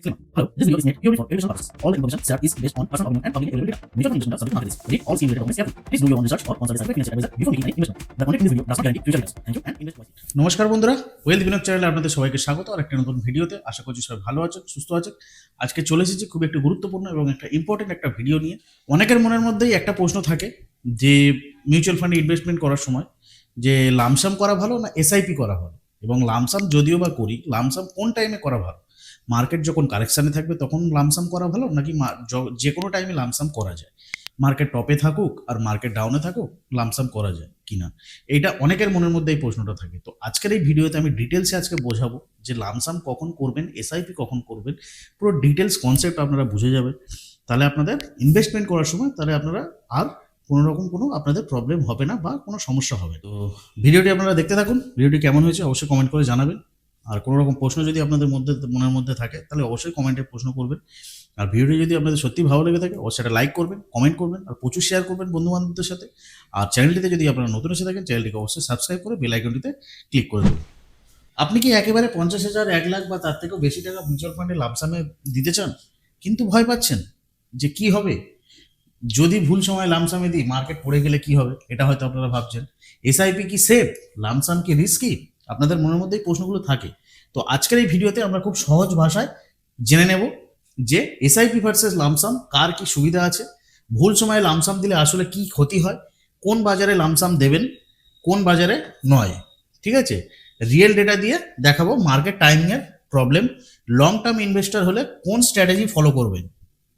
Hello, this video is made purely for educational purposes. All the information shared is based on personal opinion and publicly available data. Mutual fund investment are subject to market risk. Read all scheme related documents carefully. Please do your own research or consult a certified financial advisor before making any investment. The content in this video does not guarantee future returns. Thank you and invest wisely. নমস্কার বন্ধুরা, wealth Binod চ্যানেলে আপনাদের সবাইকে স্বাগত আর একটা নতুন ভিডিওতে। আশা করছি সবাই ভালো আছেন, সুস্থ আছেন। আজকে চলে এসেছি খুব একটি গুরুত্বপূর্ণ এবং একটা ইম্পর্টেন্ট একটা ভিডিও নিয়ে। অনেকের মনের মধ্যেই একটা প্রশ্ন থাকে যে মিউচুয়াল ফান্ডে ইনভেস্টমেন্ট করার সময় যে লামসাম করা ভালো না এসআইপি করা ভালো, এবং লামসাম যদিও বা করি, লামসাম কোন টাইমে করা ভালো? মার্কেট যখন কারেকশানে থাকবে তখন লামসাম করা ভালো, নাকি যে কোনো টাইমে লামসাম করা যায়? মার্কেট টপে থাকুক আর মার্কেট ডাউনে থাকুক, লামসাম করা যায় কিনা, এইটা অনেকের মনের মধ্যে এই প্রশ্নটা থাকে। তো আজকের এই ভিডিওতে আমি ডিটেলসে আজকে বোঝাবো যে লামসাম কখন করবেন, এসআইপি কখন করবেন, পুরো ডিটেলস কনসেপ্ট আপনারা বুঝে যাবে। তাহলে আপনাদের ইনভেস্টমেন্ট করার সময় তাহলে আপনারা আর কোনো রকম কোনো আপনাদের প্রবলেম হবে না বা কোনো সমস্যা হবে। তো ভিডিওটি আপনারা দেখতে থাকুন। ভিডিওটি কেমন হয়েছে অবশ্যই কমেন্ট করে জানাবেন। আর কোনো রকম প্রশ্ন যদি আপনাদের মনের মধ্যে থাকে তাহলে অবশ্যই কমেন্টে প্রশ্ন করবেন। আর ভিডিওটি যদি আপনাদের সত্যি ভালো লেগে থাকে অবশ্যই একটা লাইক করবেন, কমেন্ট করবেন আর প্রচুর শেয়ার করবেন বন্ধু বান্ধবদের সাথে। আর চ্যানেলটিতে যদি আপনারা নতুন এসে থাকেন চ্যানেলটিকে অবশ্যই সাবস্ক্রাইব করে বেল আইকনটিতে ক্লিক করে দেবেন। আপনি কি একেবারে 50,000, 1 লাখ বা তার থেকেও বেশি টাকা মিউচুয়াল ফান্ডে লামসামে দিতে চান, কিন্তু ভয় পাচ্ছেন যে কি হবে যদি ভুল সময় লামসামে দিই, মার্কেট পড়ে গেলে কি হবে, এটা হয়তো আপনারা ভাবছেন। এসআইপি কি সেফ, লামসাম কি রিস্কি, আপনাদের মনের মধ্যে এই প্রশ্নগুলো থাকে। তো আজকের এই ভিডিওতে আমরা খুব সহজ ভাষায় জেনে নেব যে এসআইপি ভার্সেস লামসাম কার কি সুবিধা আছে, ভুল সময়ে লামসাম দিলে আসলে কি ক্ষতি হয়, কোন বাজারে লামসাম দেবেন, কোন বাজারে নয়। ঠিক আছে, রিয়েল ডেটা দিয়ে দেখাবো মার্কেট টাইমিংয়ের প্রবলেম, লং টার্ম ইনভেস্টর হলে কোন স্ট্র্যাটেজি ফলো করবেন।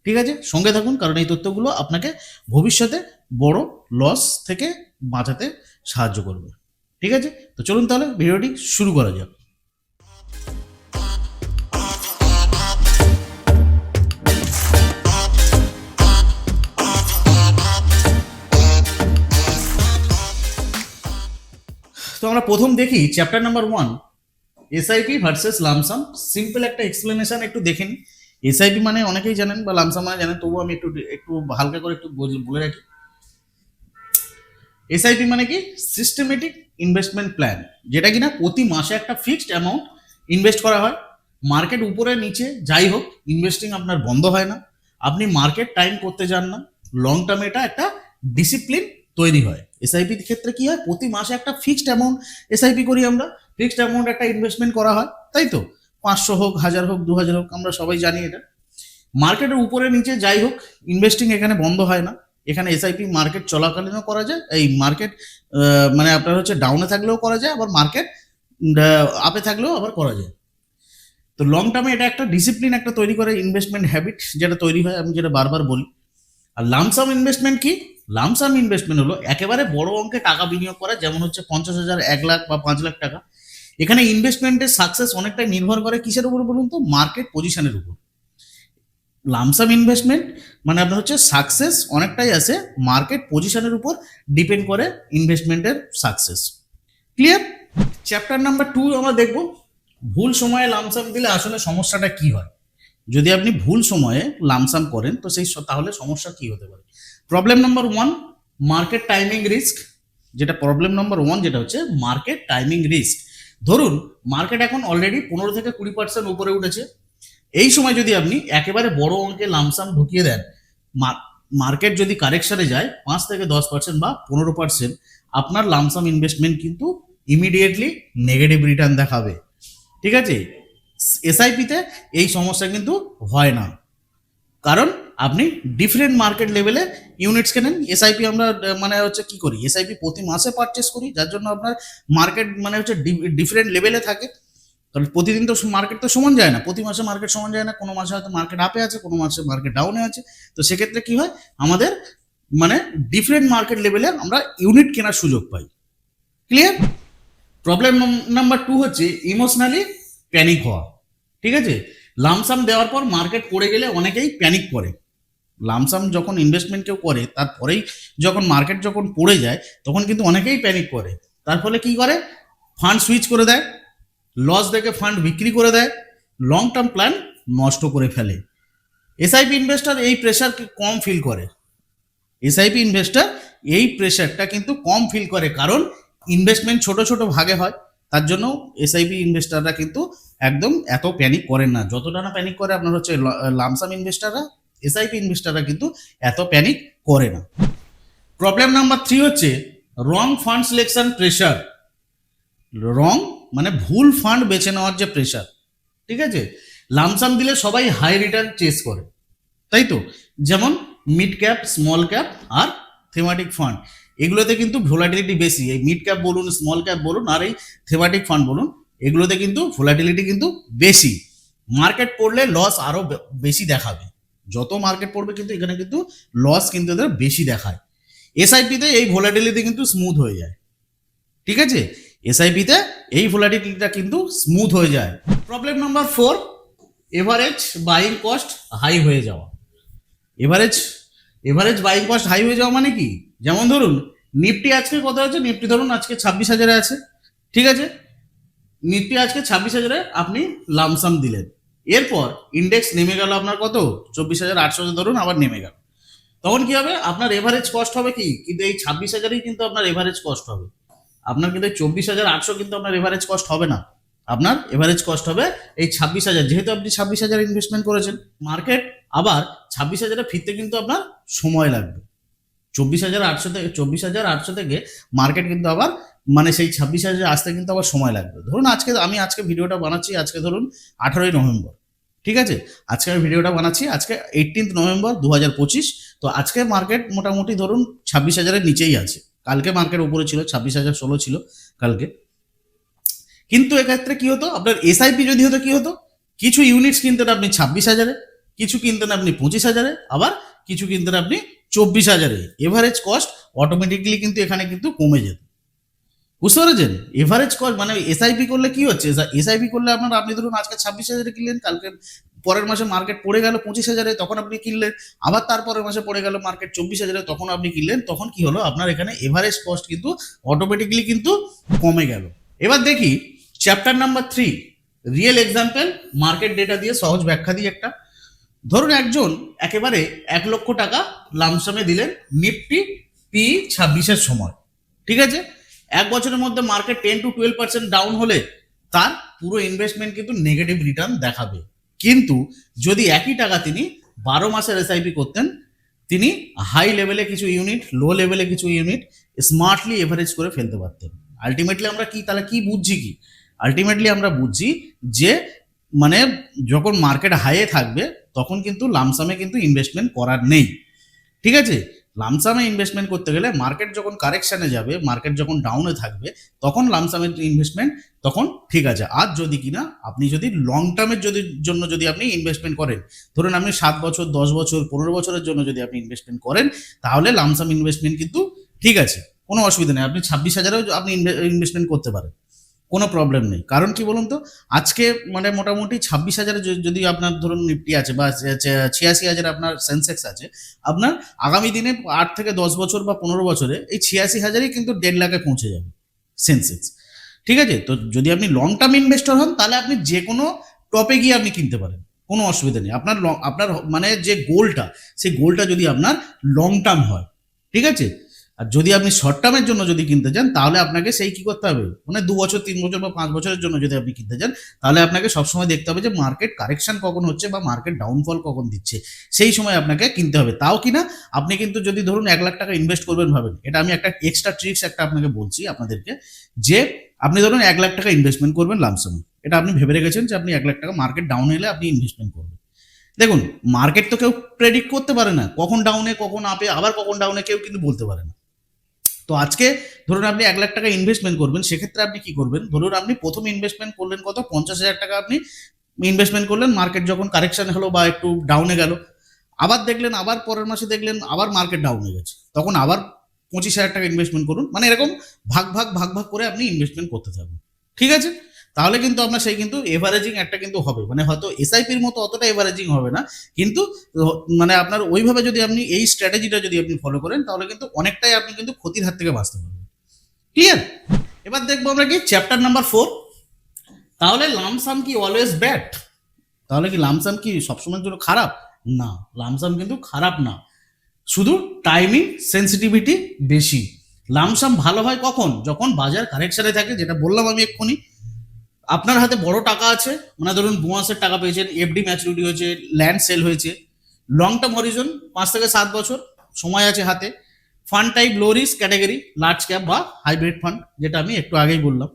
ঠিক আছে, সঙ্গে থাকুন, কারণ এই তথ্যগুলো আপনাকে ভবিষ্যতে বড় লস থেকে বাঁচাতে সাহায্য করবে। ঠিক আছে, তো চলুন তাহলে ভিডিওটি শুরু করা যাক। তো আমরা প্রথম দেখি chapter number 1, SIP versus lump sum. Simple একটা এক্সপ্লেনেশন একটু দেখেন। এসআইপি মানে অনেকেই জানেন বা লামসাম মানে জানেন, তবুও আমি একটু হালকা করে একটু বলে রাখি। এসআইপি মানে কি? সিস্টেমেটিক ইনভেস্টমেন্ট প্ল্যান, যেটা কিনা প্রতি মাসে একটা ফিক্সড অ্যামাউন্ট ইনভেস্ট করা হয়। মার্কেট উপরে নিচে যাই হোক, ইনভেস্টিং আপনার বন্ধ হয় না, আপনি মার্কেট টাইম করতে যান না, লং টার্মে এটা একটা ডিসিপ্লিন তৈরি হয়। এসআইপির ক্ষেত্রে কি হয়, প্রতি মাসে একটা ফিক্সড অ্যামাউন্ট এসআইপি করি আমরা, ফিক্সড অ্যামাউন্ট একটা ইনভেস্টমেন্ট করা হয়, তাই তো? 500 হোক, 1000 হোক, 2000 হোক, আমরা সবাই জানি এটা। মার্কেটের উপরে নিচে যাই হোক, ইনভেস্টিং এখানে বন্ধ হয় না। এখানে এসআইপি মার্কেট চলাকালীনও করা যায়, এই মার্কেট মানে আপনার হচ্ছে ডাউনে থাকলেও করা যায়, আবার মার্কেট আপে থাকলেও আবার করা যায়। তো লং টার্মে এটা একটা ডিসিপ্লিন একটা তৈরি করে, ইনভেস্টমেন্ট হ্যাবিট যেটা তৈরি হয়, আমি যেটা বারবার বলি। আর লামসাম ইনভেস্টমেন্ট কি? লামসাম ইনভেস্টমেন্ট হলো একেবারে বড় অঙ্কে টাকা বিনিয়োগ করা, যেমন হচ্ছে 50,000, 1 লাখ বা 5 লাখ টাকা। এখানে ইনভেস্টমেন্টের সাকসেস অনেকটাই নির্ভর করে কিসের উপর বলুন তো? মার্কেট পজিশনের উপর। লামসাম ইনভেস্টমেন্ট মানে আপনার হচ্ছে সাকসেস অনেকটাই আছে মার্কেট পজিশনের উপর ডিপেন্ড করে ইনভেস্টমেন্টের সাকসেস। ক্লিয়ার? চ্যাপ্টার নাম্বার 2 আমরা দেখব ভুল সময়ে লামসাম দিলে আসলে সমস্যাটা কি হয়। যদি আপনি ভুল সময়ে লামসাম করেন তো তাহলে সমস্যা কি হতে পারে। Problem number 1, market timing risk. যেটা প্রবলেম নাম্বার 1 যেটা হচ্ছে মার্কেট টাইমিং রিস্ক। ধরুন মার্কেট এখন অলরেডি 15 থেকে 20% উপরে উঠেছে, এই সময় যদি আপনি একেবারে বড় অঙ্কে লামসাম ঢুকিয়ে দেন, মার্কেট যদি কারেকশনে যায় 5 থেকে 10% বা 15%, আপনার লামসাম ইনভেস্টমেন্ট কিন্তু ইমিডিয়েটলি নেগেটিভ রিটার্ন দেখাবে। ঠিক আছে, এসআইপিতে এই সমস্যা কিন্তু হয় না, কারণ আপনি ডিফারেন্ট মার্কেট লেভেলে ইউনিটস কেনেন। এসআইপি আমরা মানে হচ্ছে কি করি, এসআইপি প্রতি মাসে পারচেস করি, যার জন্য আপনার মার্কেট মানে হচ্ছে ডিফারেন্ট লেভেলে থাকে। কারণ প্রতিদিন তো মার্কেট তো সমান যায় না, প্রতি মাসে মার্কেট সমান যায় না, কোনো মাসে হয়তো মার্কেট আপে আছে, কোনো মাসে মার্কেট ডাউনে আছে। তো সেক্ষেত্রে কি হয়, আমাদের মানে ডিফারেন্ট মার্কেট লেভেলে আমরা ইউনিট কেনার সুযোগ পাই। ক্লিয়ার? প্রবলেম নাম্বার 2 হচ্ছে ইমোশনালি প্যানিক হওয়া। ঠিক আছে, লামসাম দেওয়ার পর মার্কেট পড়ে গেলে অনেকেই প্যানিক করে। লামসাম যখন ইনভেস্টমেন্ট কেউ করে তারপরেই যখন মার্কেট যখন পড়ে যায় তখন কিন্তু অনেকেই প্যানিক করে। তার ফলে কি করে, ফান্ড সুইচ করে দেয়, লস দেখে ফান্ড বিক্রি করে দেয়, লং টার্ম প্ল্যান নষ্ট করে ফেলে। এসআইপি ইনভেস্টর এই প্রেশারকে কম ফিল করে। এসআইপি ইনভেস্টর এই প্রেশারটা কিন্তু কম ফিল করে, কারণ ইনভেস্টমেন্ট ছোট ছোট ভাগে হয়। তার জন্য এসআইপি ইনভেস্টাররা কিন্তু একদম এত প্যানিক করেন না, যতটা না প্যানিক করে আপনার হচ্ছে লামসাম ইনভেস্টাররা, এসআইপি ইনভেস্টাররা কিন্তু এত প্যানিক করে না। প্রবলেম নাম্বার 3 হচ্ছে রং ফান্ড সিলেকশন প্রেশার। রং মানে ভুল ফান্ড বেছে নেওয়ার যে প্রেশার, ঠিক আছে। লামসাম দিলে সবাই হাই রিটার্ন চেস করে, তাই তো, যেমন মিড ক্যাপ, স্মল ক্যাপ আর থেমাটিক ফান্ড, এগুলোতে কিন্তু ভোলাটিলিটি বেশি। এই মিড ক্যাপ বলুন, স্মল ক্যাপ বলুন আর এই থেমাটিক ফান্ড বলুন, এগুলোতে কিন্তু ভোলাটিলিটি কিন্তু বেশি। মার্কেট পড়লে লস আরো বেশি দেখাবে, যত মার্কেট পড়বে কিন্তু এখানে কিন্তু লস কিন্তু এদের বেশি দেখায়। এসআইপিতে এই ভোলাটিলিটি কিন্তু স্মুথ হয়ে যায়, ঠিক আছে। এসআইপিতে এই ভোলাটিলিটিটা কিন্তু স্মুথ হয়ে যায়। Problem number 4, average buying cost high হয়ে যাওয়া। এভারেজ বাইং কস্ট হাই হয়ে যাওয়া মানে কি, যেমন ধরুন নিফটি আজকে কত আছে, নিফটি ধরুন আজকে 26,000-এ আছে, ঠিক আছে। নিফটি আজকে 26,000-এ আপনি লামসাম দিলেন, এরপর ইন্ডেক্স নেমে গেল আপনার কত, 24,800 ধরুন আবার নেমে গেল, তখন কি হবে, আপনার এভারেজ কস্ট হবে কি, কিন্তু এই 26,000-ই কিন্তু আপনার এভারেজ কস্ট হবে। আপনার কিন্তু 24,800 কিন্তু আপনার এভারেজ কস্ট হবে না, আপনার এভারেজ কস্ট হবে এই 26,000, যেহেতু আপনি 26,000 ইনভেস্টমেন্ট করেছেন। মার্কেট আবার 26,000-এ ফিরতে কিন্তু আপনার সময় লাগবে। 24,800 থেকে মার্কেট কিন্তু আবার মানে সেই 26,000 আসতে কিন্তু আবার সময় লাগবে। ধরুন আজকে ভিডিওটা বানাচ্ছি, আজকে ধরুন 18ই নভেম্বর, ঠিক আছে। আজকে আমি ভিডিওটা বানাচ্ছি আজকে 18 নভেম্বর 2025। তো আজকে মার্কেট মোটামুটি ধরুন 26,000-এর নিচেই আছে। কালকে মার্কেট উপরে ছিল, 26,016 ছিল কালকে। কিন্তু এক্ষেত্রে কি হতো, আপনার এসআইপি যদি হতো কি হতো, কিছু ইউনিটস কিনতেন আপনি 26,000-এ, কিছু কিনতেন আপনি 25,000-এ, আবার কিছু কিনতেন আপনি 24,000-এ। এভারেজ কস্ট অটোমেটিকলি কিন্তু এখানে কিন্তু কমে যেত, বুঝতে পেরেছেন। এভারেজ কস্ট মানে এসআইপি করলে কি হচ্ছে, এসআইপি করলে আপনি ধরুন আজকে 26,000-এ কিনলেন, কালকে পরের মাসে মার্কেট পড়ে গেল 25,000-এ, তখন আপনি কিনলেন, আবার তারপরের মাসে পড়ে গেল মার্কেট 24,000-এ, তখন আপনি কিনলেন, তখন কি হলো, আপনার এখানে এভারেজ কস্ট কিন্তু অটোমেটিকলি কিন্তু কমে গেল। এবার দেখি chapter number 3, real example, market data দিয়ে সহজ ব্যাখ্যা দিয়ে একটা। ধরুন একজন একেবারে 1 লক্ষ টাকা লামসামে দিলেন নিফটি P26-এর সময়, ঠিক আছে। 1 বছরের মধ্যে মার্কেট 10 to 12% ডাউন হলে তার পুরো ইনভেস্টমেন্ট কিন্তু নেগেটিভ রিটার্ন দেখাবে। কিন্তু যদি একই টাকা তিনি 12 মাসের এসআইপি করতেন, তিনি হাই লেভেলে কিছু ইউনিট, লো লেভেলে কিছু ইউনিট স্মার্টলি এভারেজ করে ফেলতে পারতেন। আলটিমেটলি আমরা তাহলে কি বুঝছি, কি আলটিমেটলি আমরা বুঝছি যে মানে যখন মার্কেট হাইয়ে থাকবে তখন কিন্তু লামসামে কিন্তু ইনভেস্টমেন্ট করার নেই, ঠিক আছে। লামসামে ইনভেস্টমেন্ট করতে গেলে মার্কেট যখন কারেকশনে যাবে, মার্কেট যখন ডাউনে থাকবে, তখন লামসামের ইনভেস্টমেন্ট তখন ঠিক আছে। আর যদি কিনা আপনি যদি লং টার্মের জন্য যদি আপনি ইনভেস্টমেন্ট করেন, ধরুন আপনি 7 বছর, 10 বছর, 15 বছরের জন্য যদি আপনি ইনভেস্টমেন্ট করেন, তাহলে লামসাম ইনভেস্টমেন্ট কিন্তু ঠিক আছে, কোনো অসুবিধা নেই। আপনি 26,000-এও আপনি ইনভেস্টমেন্ট করতে পারেন, কোনো প্রবলেম নেই। কারণ কি বলুন তো, আজকে মানে মোটামুটি 26,000 যদি আপনার ধরুন নিফটি আছে বা 86,000 আপনার সেন্সেক্স আছে, আপনার আগামী দিনে 8 থেকে 10 বছর বা 15 বছরে এই 86,000-ই কিন্তু 1.5 লাখে পৌঁছে যাবে সেন্সেক্স, ঠিক আছে। তো যদি আপনি লং টার্ম ইনভেস্টর হন, তাহলে আপনি যে কোনো টপে গিয়ে আপনি কিনতে পারেন, কোনো অসুবিধা নেই। আপনার মানে যে গোলটা, সেই গোলটা যদি আপনার লং টার্ম হয়, ঠিক আছে। আর যদি আপনি শর্ট টার্মের জন্য যদি কিনতে চান, তাহলে আপনাকে সেই কি করতে হবে, মানে 2 বছর, 3 বছর বা 5 বছরের জন্য যদি আপনি কিনতে চান, তাহলে আপনাকে সবসময় দেখতে হবে যে মার্কেট কারেকশন কখন হচ্ছে বা মার্কেট ডাউনফল কখন দিচ্ছে, সেই সময় আপনাকে কিনতে হবে। তাও কিনা আপনি কিন্তু যদি ধরুন 1 লাখ টাকা ইনভেস্ট করবেন ভাবেন, এটা আমি একটা এক্সট্রা ট্রিক্স একটা আপনাকে বলছি আপনাদেরকে, যে আপনি ধরুন 1 লাখ টাকা ইনভেস্টমেন্ট করবেন লামসামে, এটা আপনি ভেবে রেখেছেন যে আপনি 1 লাখ টাকা মার্কেট ডাউন হলে আপনি ইনভেস্টমেন্ট করবেন। দেখুন মার্কেট তো কেউ প্রেডিক্ট করতে পারে না, কখন ডাউনে, কখন আপে, আবার কখন ডাউনে কেউ কিন্তু বলতে পারে না। তো আজকে ধরুন আপনি 1 লাখ টাকা ইনভেস্টমেন্ট করবেন, সেক্ষেত্রে আপনি কি করবেন, ধরুন আপনি প্রথম ইনভেস্টমেন্ট করলেন কত, 50,000 টাকা আপনি ইনভেস্টমেন্ট করলেন, মার্কেট যখন কারেকশন হলো বা একটু ডাউনে গেল, আবার দেখলেন, আবার পরের মাসে দেখলেন আবার মার্কেট ডাউনে গেছে, তখন আবার 25,000 টাকা ইনভেস্টমেন্ট করুন। মানে এরকম ভাগ ভাগ করে আপনি ইনভেস্টমেন্ট করতে থাকুন, ঠিক আছে। তাহলে কিন্তু আপনার সেই কিন্তু এভারেজিং একটা কিন্তু হবে, মানে হয়তো এসআইপির মতো অতটা এভারেজিং হবে না, কিন্তু মানে আপনার ওইভাবে যদি আপনি এই স্ট্র্যাটেজিটা যদি আপনি ফলো করেন, তাহলে কিন্তু অনেকটাই আপনি কিন্তু ক্ষতির হাত থেকে বাঁচতে পারবেন, ক্লিয়ার। এবার দেখবো আমরা কি চ্যাপ্টার নাম্বার 4। তাহলে লামসাম কি অলওয়েজ ব্যাড, তাহলে কি লামসাম কি সবসময়ের জন্য খারাপ? না, লামসাম কিন্তু খারাপ না, শুধু টাইমিং সেন্সিটিভিটি বেশি। লামসাম ভালো হয় কখন? যখন বাজার কারেকশনে থাকে, যেটা বললাম আমি এক্ষুনি। আপনার হাতে বড় টাকা আছে, মানে ধরুন বোনাসের টাকা পেয়েছেন, এফডি ম্যাচুরিটি হয়েছে, ল্যান্ড সেল হয়েছে, লং টার্ম হরিজন 5 থেকে 7 বছর সময় আছে হাতে। Fund type low risk category, large cap বা হাইব্রিড ফান্ড, যেটা আমি একটু আগেই বললাম।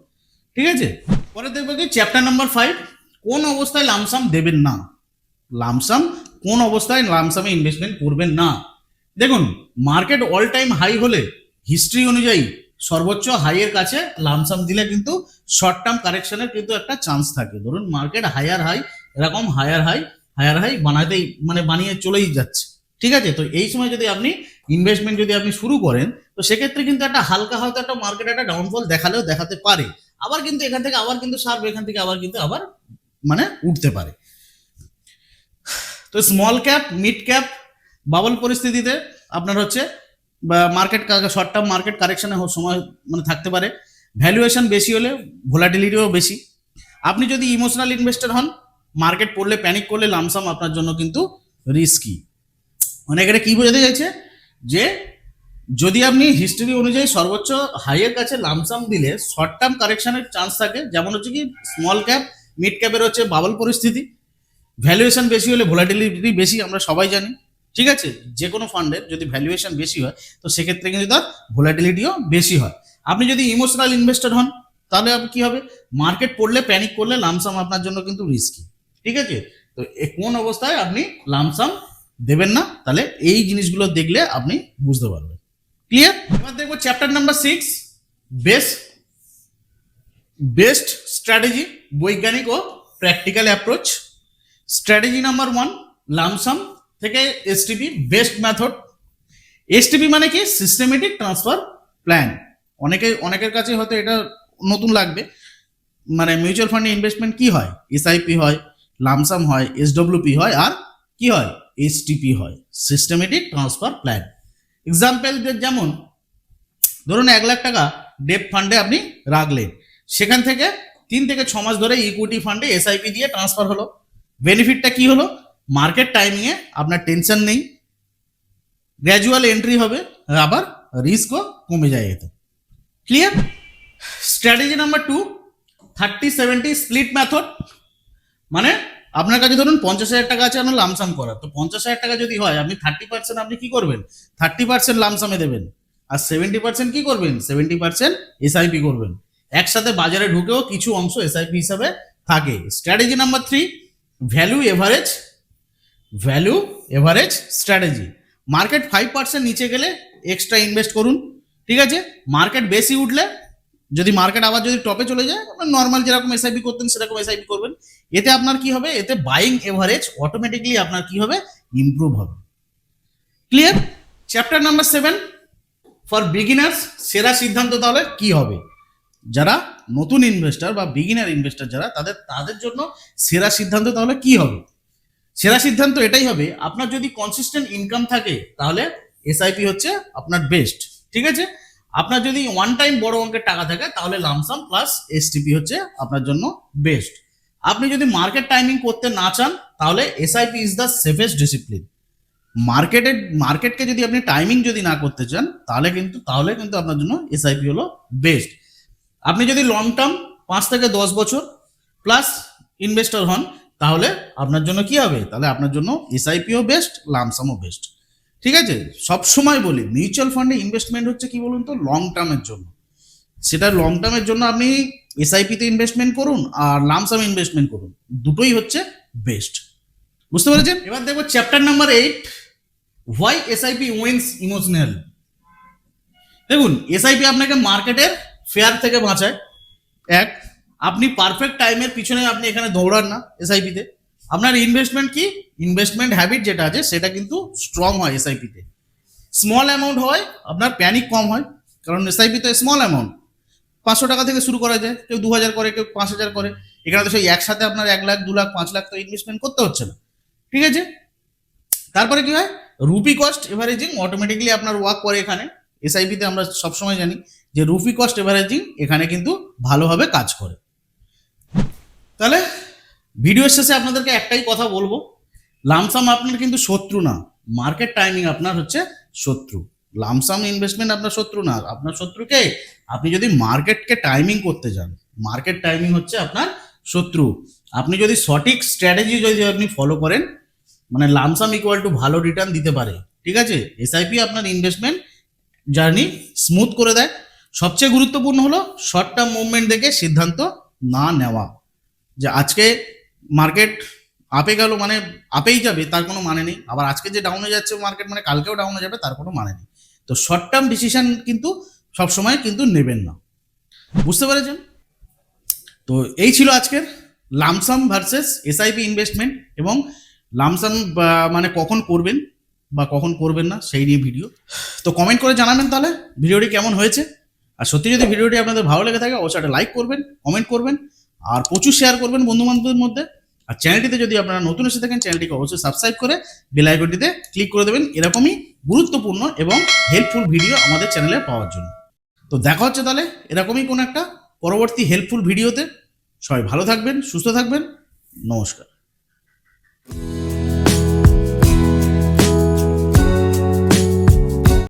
ঠিক আছে, পরে দেখবো কি চ্যাপ্টার নাম্বার 5, কোন অবস্থায় লামসাম দেবেন না। লামসাম কোন অবস্থায় লামসামে ইনভেস্টমেন্ট করবেন না। দেখুন, মার্কেট অল টাইম হাই হলে হিস্ট্রি অনুযায়ী সর্বোচ্চ হাইয়ের কাছে লামসাম দিলে কিন্তু শর্ট টার্ম কারেকশনের কিন্তু একটা চান্স থাকে। ধরুন মার্কেট হায়ার হাই, এরকম হায়ার হাই বানাতেই মানে বানিয়ে চলেই যাচ্ছে। ঠিক আছে, তো এই সময় যদি আপনি ইনভেস্টমেন্ট যদি আপনি শুরু করেন, তো সেক্ষেত্রে কিন্তু একটা হালকা হয়তো একটা মার্কেট একটা ডাউনফল দেখালেও দেখাতে পারে, আবার কিন্তু এখান থেকে আবার কিন্তু সার্ভ, এখান থেকে আবার কিন্তু আবার মানে উঠতে পারে। তো small cap mid cap bubble পরিস্থিতিতে আপনার হচ্ছে মার্কেট শর্ট টার্ম মার্কেট কারেকশনের সময় মানে থাকতে পারে। ভ্যালুয়েশন বেশি হলে ভোলাটিলিটিও বেশি। আপনি যদি ইমোশনাল ইনভেস্টর হন, মার্কেট পড়লে প্যানিক করলে লামসাম আপনার জন্য কিন্তু রিস্কি। মানে এখানে কি বোঝাতে চাইছে যে যদি আপনি হিস্ট্রি অনুযায়ী সর্বোচ্চ হাইয়ের কাছে লামসাম দিলে শর্ট টার্ম কারেকশনের চান্স থাকে, যেমন হচ্ছে কি স্মল ক্যাপ মিড ক্যাপের হচ্ছে বাবল পরিস্থিতি, ভ্যালুয়েশন বেশি হলে ভোলাটিলিটি বেশি, আমরা সবাই জানি। ঠিক আছে, যে কোনো ফান্ডের যদি ভ্যালুয়েশন বেশি হয়, তো সেক্ষেত্রে কিন্তু তার ভোলাটিলিটিও বেশি হয়। আপনি যদি ইমোশনাল ইনভেস্টর হন, তাহলে আপনি কি হবে, মার্কেট পড়লে প্যানিক করলে লামসাম আপনার জন্য কিন্তু রিস্কি। ঠিক আছে, তো কোন অবস্থায় আপনি লামসাম দেবেন না, তাহলে এই জিনিসগুলো দেখলে আপনি বুঝতে পারবেন। ক্লিয়ার? এবার দেখবো চ্যাপ্টার নাম্বার 6, বেস্ট স্ট্র্যাটেজি, বৈজ্ঞানিক ও practical approach. Strategy number 1, lump sum থেকে এসটিপি বেস্ট মেথড। এসটিপি মানে কি? Systematic transfer plan. অনেকের কাছে হয়তো এটা নতুন লাগবে, মানে মিউচুয়াল ফান্ডে ইনভেস্টমেন্ট কি হয়? এসআইপি হয়, লামসাম হয়, এসডব্লিউপি হয়, আর কি হয়? এসটিপি হয়, সিস্টেমেটিক ট্রান্সফার প্ল্যান। এক্সাম্পল যেমন ধরুন 1 লাখ টাকা ডেপ ফান্ডে আপনি রাখলেন, সেখান থেকে 3 থেকে 6 মাস ধরে ইকুইটি ফান্ডে এসআইপি দিয়ে ট্রান্সফার হলো। বেনিফিটটা কি হলো? মার্কেট টাইমিংয়ে আপনার টেনশন নেই, গ্র্যাজুয়াল এন্ট্রি হবে, আবার রিস্কও কমে যায় এতে। Clear? Strategy number 2, 30-70 split method. মানে আপনার কাছে ধরুন 50,000 টাকা আছে আপনার লামসাম করার, তো 50,000 টাকা যদি হয়, আপনি 30% আপনি কি করবেন? 30% লামসামে দেবেন, আর 70% কি করবেন? 70% এসআইপি করবেন। একসাথে বাজারে ঢুকেও কিছু অংশ এসআইপি হিসাবে থাকে। Strategy number 3, value average strategy. Market 5% নিচে গেলে এক্সট্রা ইনভেস্ট করুন। ঠিক আছে, মার্কেট বেশি উঠলে, যদি মার্কেট আবার যদি টপে চলে যায়, আপনার নর্মাল যেরকম এসআইপি করতেন সেরকম এসআইপি করবেন। এতে আপনার কি হবে? এতে বাইং এভারেজ অটোমেটিকলি আপনার কি হবে? ইমপ্রুভ হবে। Clear? Chapter number 7, for beginners সেরা সিদ্ধান্ত তাহলে কি হবে? যারা নতুন ইনভেস্টর বা বিগিনার ইনভেস্টর যারা, তাদের জন্য সেরা সিদ্ধান্ত তাহলে কি হবে? সেরা সিদ্ধান্ত এটাই হবে, আপনার যদি কনসিস্টেন্ট ইনকাম থাকে তাহলে এসআইপি হচ্ছে আপনার বেস্ট। ঠিক আছে, আপনার যদি ওয়ান টাইম বড় অঙ্কের টাকা থাকে তাহলে লামসাম প্লাস এসটিপি হচ্ছে আপনার জন্য বেস্ট। আপনি যদি মার্কেট টাইমিং করতে না চান, তাহলে SIP is the safest discipline. মার্কেটকে যদি আপনি টাইমিং যদি না করতে চান, তাহলে কিন্তু আপনার জন্য এসআইপি হলো বেস্ট। আপনি যদি লং টার্ম 5 থেকে 10 বছর প্লাস ইনভেস্টর হন, তাহলে আপনার জন্য কি হবে? তাহলে আপনার জন্য এসআইপিও বেস্ট, লামসামও বেস্ট। ঠিক আছে, সবসময় বলি মিউচুয়াল ফান্ডে ইনভেস্টমেন্ট হচ্ছে কি বলুন তো, লং টার্মের জন্য। সেটা লং টার্মের জন্য আপনি এসআইপিতে ইনভেস্টমেন্ট করুন আর লামসাম ইনভেস্টমেন্ট করুন, দুটোই হচ্ছে বেস্ট। বুঝতে পেরেছেন? এবার দেখবো chapter number 8, why SIP wins emotional. দেখুন, এসআইপি আপনাকে মার্কেটের ফেয়ার থেকে বাঁচায়। এক, আপনি পারফেক্ট টাইমের পিছনে আপনি এখানে দৌড়ান না এসআইপিতে। আপনার ইনভেস্টমেন্ট কি? ইনভেস্টমেন্ট হ্যাবিট যেটা আছে সেটা কিন্তু স্ট্রং হয় এসআইপিতে। স্মল অ্যামাউন্ট হয়, আপনার প্যানিক কম হয়, কারণ এসআইপিতে স্মল অ্যামাউন্ট 500 টাকা থেকে শুরু করা যায়, কেউ 2000 করে, কেউ 5000 করে। এখানে তো সেই একসাথে আপনার 1 লাখ 2 লাখ 5 লাখ তো ইনভেস্টমেন্ট করতে হচ্ছে না। ঠিক আছে, তারপরে কি হয়? রুপি কস্ট এভারেজিং অটোমেটিকলি আপনার ওয়ার্ক করে এখানে। এসআইপিতে আমরা সবসময় জানি যে রুপি কস্ট এভারেজিং এখানে কিন্তু ভালোভাবে কাজ করে। তাহলে ভিডিওর শেষে আপনাদেরকে একটাই কথা বলবো, লামসাম আপনার কিন্তু শত্রু না, মার্কেট টাইমিং আপনার হচ্ছে শত্রু। লামসাম ইনভেস্টমেন্ট আপনার শত্রু না, আপনার শত্রুকে আপনি যদি মার্কেটকে টাইমিং করতে যান, মার্কেট টাইমিং হচ্ছে আপনার শত্রু। আপনি যদি সঠিক স্ট্র্যাটেজি যদি আপনি ফলো করেন, মানে লামসাম ইকুয়াল টু ভালো রিটার্ন দিতে পারে, ঠিক আছে। এসআইপি আপনার ইনভেস্টমেন্ট জার্নি স্মুথ করে দেয়। সবচেয়ে গুরুত্বপূর্ণ হলো শর্ট টার্ম মুভমেন্ট দেখে সিদ্ধান্ত না নেওয়া, যে আজকে মার্কেট আপে গেল মানে আপেই যাবে তার কোনো মানে নেই, আবার আজকে যে ডাউনে যাচ্ছে মার্কেট মানে কালকেও ডাউনে যাবে তার কোনো মানে নেই। তো শর্ট টার্ম ডিসিশন কিন্তু সবসময় কিন্তু নেবেন না, বুঝতে পেরেছেন? তো এই ছিল আজকের লামসাম ভার্সেস এসআইপি ইনভেস্টমেন্ট, এবং লামসাম মানে কখন করবেন বা কখন করবেন না সেই নিয়ে ভিডিও। তো কমেন্ট করে জানাবেন তাহলে ভিডিওটি কেমন হয়েছে। আর সত্যি যদি ভিডিওটি আপনাদের ভালো লেগে থাকে অবশ্যই একটা লাইক করবেন, কমেন্ট করবেন, আর প্রচুর শেয়ার করবেন বন্ধু বান্ধবদের মধ্যে। আর চ্যানেলটিতে যদি আপনারা নতুন এসে থাকেন চ্যানেলটিকে অবশ্যই সাবস্ক্রাইব করে বেল আইকনটিতে ক্লিক করে দেবেন এরকমই গুরুত্বপূর্ণ এবং হেল্পফুল ভিডিও আমাদের চ্যানেলে পাওয়ার জন্য। তো দেখা হচ্ছে তাহলে এরকমই কোনো একটা পরবর্তী হেল্পফুল ভিডিওতে। সবাই ভালো থাকবেন, সুস্থ থাকবেন, নমস্কার।